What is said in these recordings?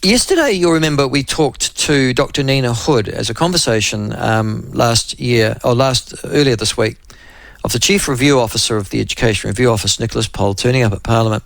Yesterday, you'll remember, we talked to Dr. Nina Hood as a conversation earlier this week, of the Chief Review Officer of the Education Review Office, Nicholas Poll, turning up at Parliament.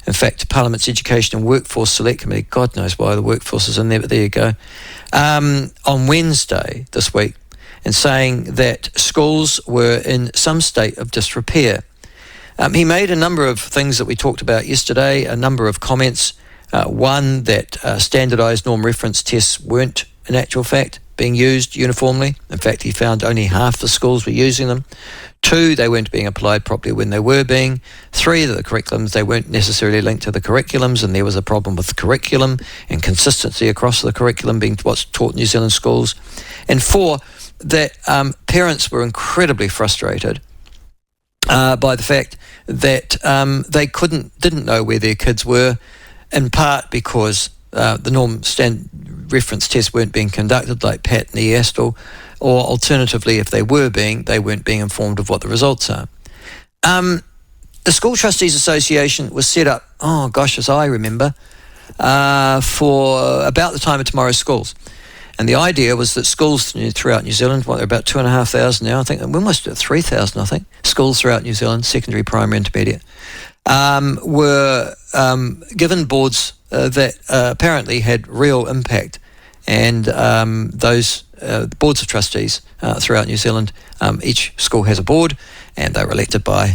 In fact, Parliament's Education and Workforce Select Committee, God knows why the workforce is in there, but there you go, on Wednesday this week, and saying that schools were in some state of disrepair. He made a number of things that we talked about yesterday, a number of comments. One, that standardised norm reference tests weren't, in actual fact, being used uniformly. In fact, he found only half the schools were using them. 2, they weren't being applied properly when they were being. 3, that the curriculums, they weren't necessarily linked to the curriculums, and there was a problem with the curriculum and consistency across the curriculum being what's taught in New Zealand schools. And 4, that parents were incredibly frustrated by the fact that they didn't know where their kids were, in part because the norm reference tests weren't being conducted like PAT and EASTL, or alternatively, if they weren't being informed of what the results are. The School Trustees Association was set up, as I remember, for about the time of Tomorrow's Schools. And the idea was that schools throughout New Zealand, they're about 2,500 now, I think, we're almost at 3,000, I think, schools throughout New Zealand, secondary, primary, intermediate, were given boards that apparently had real impact. And those boards of trustees throughout New Zealand, each school has a board, and they're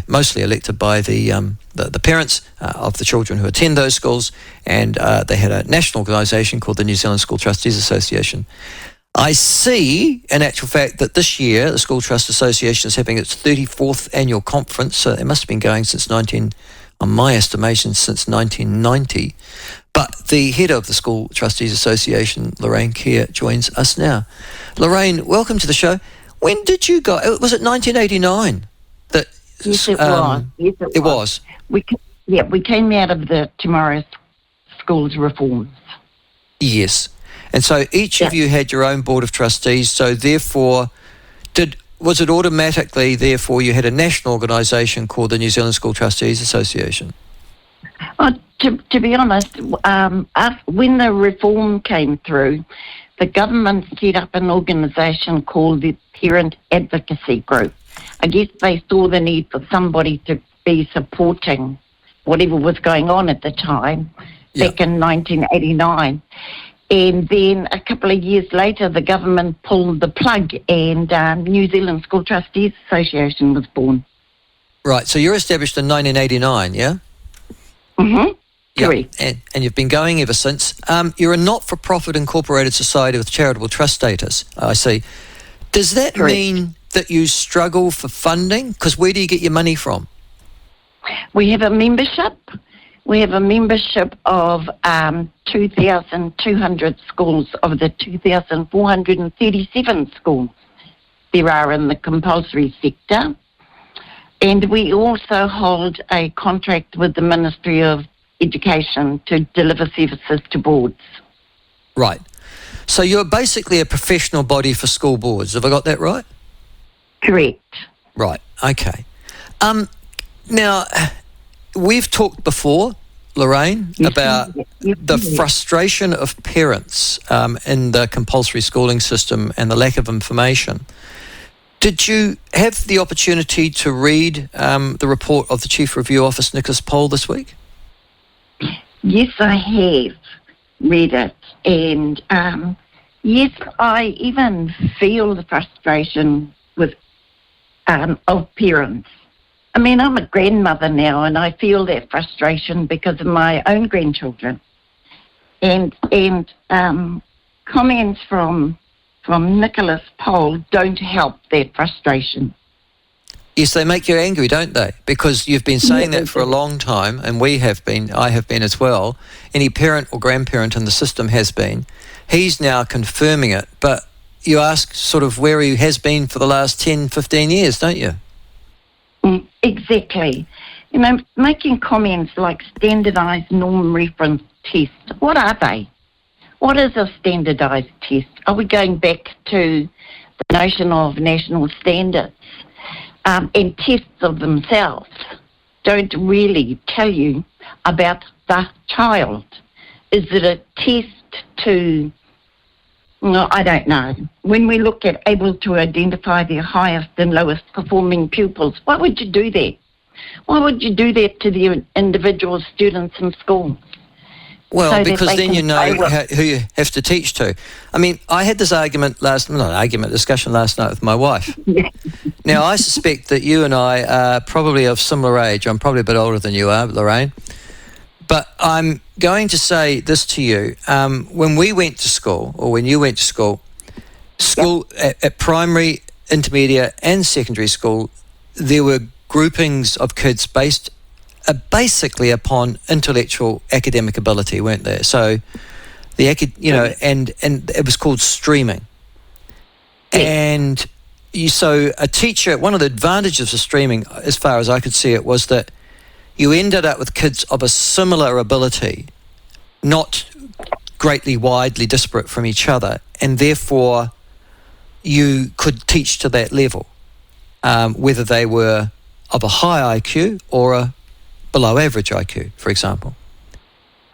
mostly elected by the parents of the children who attend those schools, and they had a national organisation called the New Zealand School Trustees Association. I see, in actual fact, that this year the School Trust Association is having its 34th annual conference, so it must have been going since on my estimation, since 1990. But the head of the School Trustees Association, Lorraine Kerr, joins us now. Lorraine, welcome to the show. When did you go? Was it 1989? Yes, it was. Yes, it was. We came out of the Tomorrow's Schools reforms. Yes. And so each of you had your own board of trustees, so therefore, was it automatically, therefore, you had a national organisation called the New Zealand School Trustees Association? To be honest, when the reform came through, the government set up an organisation called the Parent Advocacy Group. I guess they saw the need for somebody to be supporting whatever was going on at the time, back in 1989. And then a couple of years later, the government pulled the plug, and New Zealand School Trustees Association was born. Right, so you're established in 1989, yeah? Mm-hmm. Correct. And you've been going ever since. You're a not-for-profit incorporated society with charitable trust status, I see. Does that mean that you struggle for funding? Because where do you get your money from? We have a membership. We have a membership of 2,200 schools of the 2,437 schools there are in the compulsory sector. And we also hold a contract with the Ministry of Education to deliver services to boards. Right. So you're basically a professional body for school boards. Have I got that right? Correct. Right. Okay. Now, we've talked before, Lorraine, about the frustration of parents in the compulsory schooling system and the lack of information. Did you have the opportunity to read the report of the Chief Review Office, Nicholas Poll, this week? Yes, I have read it. And yes, I even feel the frustration of parents. I mean, I'm a grandmother now, and I feel that frustration because of my own grandchildren. And comments from Nicholas Poll don't help that frustration. Yes, they make you angry, don't they? Because you've been saying that for a long time, and I have been as well. Any parent or grandparent in the system has been. He's now confirming it, but you ask sort of where he has been for the last 10, 15 years, don't you? Exactly. You know, making comments like standardised norm reference tests, what are they? What is a standardised test? Are we going back to the notion of national standards? And tests of themselves don't really tell you about the child. Is it a test to, no, I don't know. When we look at able to identify their highest and lowest performing pupils, why would you do that? Why would you do that to the individual students in school? Well, So because then you know who you have to teach to. I mean, I had this discussion last night with my wife. Now, I suspect that you and I are probably of similar age. I'm probably a bit older than you are, Lorraine. But I'm going to say this to you. When we went to school, or when you went to school, at primary, intermediate and secondary school, there were groupings of kids based basically upon intellectual academic ability, weren't there? So and it was called streaming. And so a teacher, one of the advantages of streaming, as far as I could see it, was that you ended up with kids of a similar ability, not greatly widely disparate from each other, and therefore you could teach to that level, whether they were of a high IQ or a below average IQ, for example.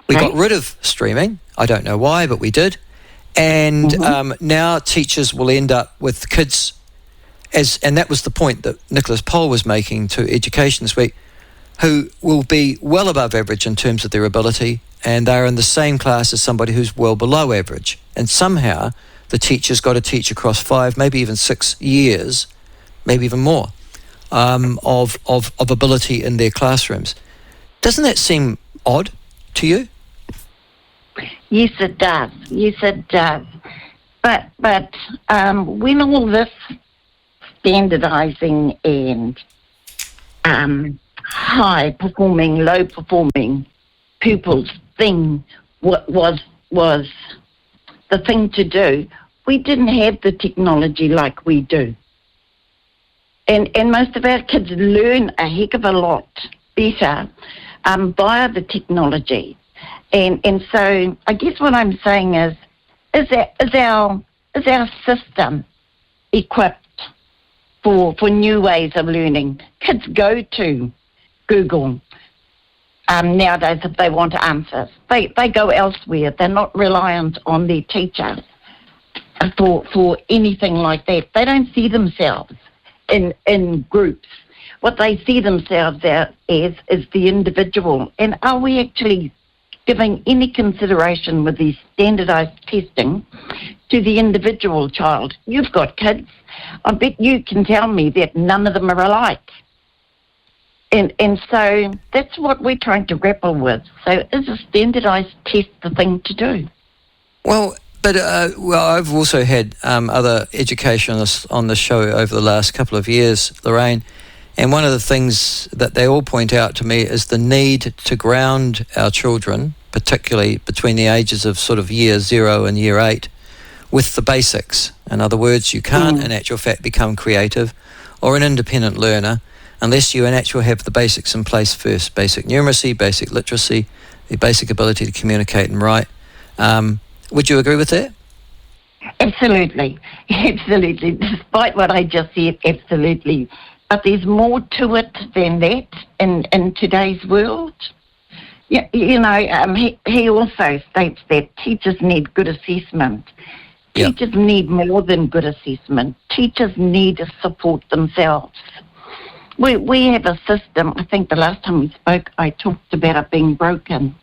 We got rid of streaming. I don't know why, but we did. And now teachers will end up with kids, and that was the point that Nicholas Poll was making to education this week, who will be well above average in terms of their ability, and they're in the same class as somebody who's well below average. And somehow the teacher's got to teach across 5, maybe even 6 years, maybe even more, of ability in their classrooms. Doesn't that seem odd to you? Yes, it does. Yes, it does. But when all this standardising and high performing, low performing pupils thing was the thing to do, we didn't have the technology like we do. And most of our kids learn a heck of a lot better via the technology. And so I guess what I'm saying is our system equipped for new ways of learning? Kids go to Google nowadays if they want answers. They go elsewhere. They're not reliant on their teacher for anything like that. They don't see themselves in groups. What they see themselves as is the individual. And are we actually giving any consideration with the standardised testing to the individual child? You've got kids. I bet you can tell me that none of them are alike. And so that's what we're trying to grapple with. So is a standardised test the thing to do? Well, but I've also had other educationists on the show over the last couple of years, Lorraine, and one of the things that they all point out to me is the need to ground our children, particularly between the ages of sort of year 0 and year 8, with the basics. In other words, you can't in actual fact become creative or an independent learner unless you in actual have the basics in place first. Basic numeracy, basic literacy, the basic ability to communicate and write. Would you agree with that? Absolutely. Absolutely. Despite what I just said, absolutely. But there's more to it than that in today's world. Yeah, you know, he also states that teachers need good assessment. Yep. Teachers need more than good assessment. Teachers need to support themselves. We have a system, I think the last time we spoke, I talked about it being broken.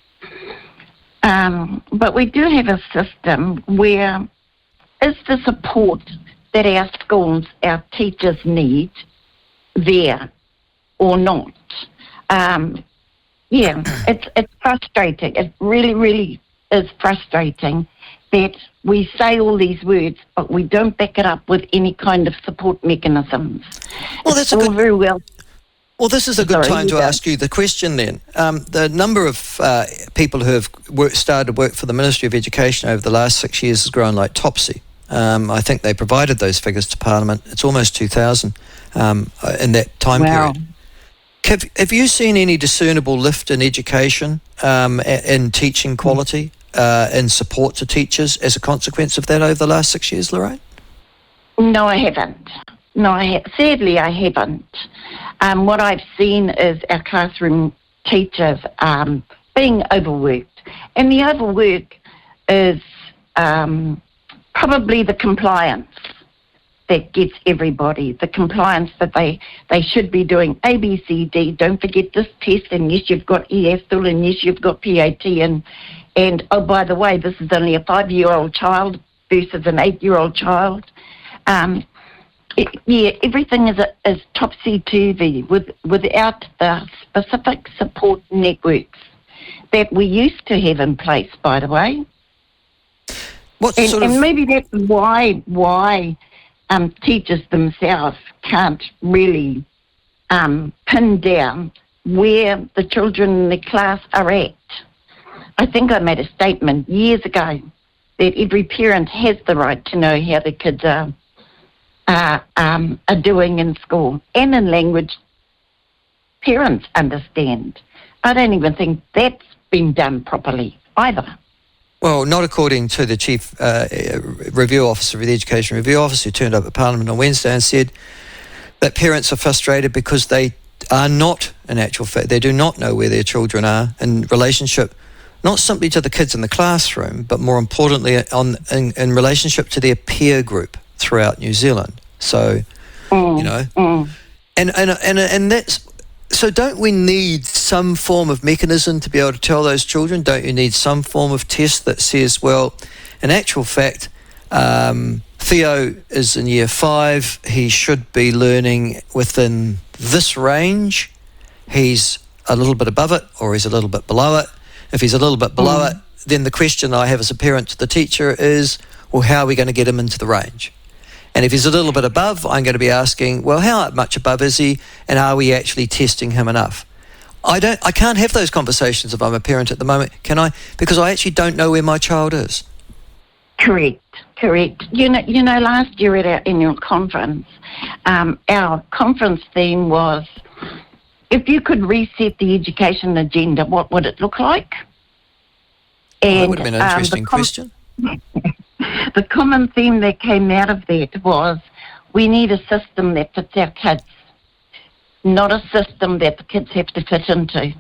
But we do have a system where is the support that our schools, our teachers need there or not? It's frustrating. It really, really is frustrating that we say all these words, but we don't back it up with any kind of support mechanisms. Well, that's very well. Well, this is a good time to ask you the question then. The number of people who have started to work for the Ministry of Education over the last 6 years has grown like topsy. I think they provided those figures to Parliament. It's almost 2,000 in that time period. Have you seen any discernible lift in education, in teaching quality, in support to teachers as a consequence of that over the last 6 years, Lorraine? No, I haven't. Sadly, I haven't. What I've seen is our classroom teachers being overworked. And the overwork is probably the compliance that gets everybody, the compliance that they should be doing A, B, C, D. Don't forget this test, and yes, you've got ESL, and yes, you've got PAT, and oh, by the way, this is only a 5-year-old child versus an 8-year-old child. Everything is topsy-turvy without the specific support networks that we used to have in place, by the way. And maybe that's why teachers themselves can't really pin down where the children in the class are at. I think I made a statement years ago that every parent has the right to know how their kids are doing in school and in language parents understand. I don't even think that's been done properly either. Well, not according to the Chief Review Officer of the Education Review Office, who turned up at Parliament on Wednesday and said that parents are frustrated because they are not, in actual fact, they do not know where their children are in relationship, not simply to the kids in the classroom, but more importantly in relationship to their peer group throughout New Zealand. So, and that's, so don't we need some form of mechanism to be able to tell those children? Don't you need some form of test that says, well, in actual fact, Theo is in year 5, he should be learning within this range. He's a little bit above it or he's a little bit below it. If he's a little bit below it, then the question I have as a parent to the teacher is, well, how are we going to get him into the range? And if he's a little bit above, I'm going to be asking, well, how much above is he, and are we actually testing him enough? I can't have those conversations if I'm a parent at the moment, can I? Because I actually don't know where my child is. Correct. You know, last year at our annual conference, our conference theme was, if you could reset the education agenda, what would it look like? And that would have been an interesting question. The common theme that came out of that was, we need a system that fits our kids, not a system that the kids have to fit into.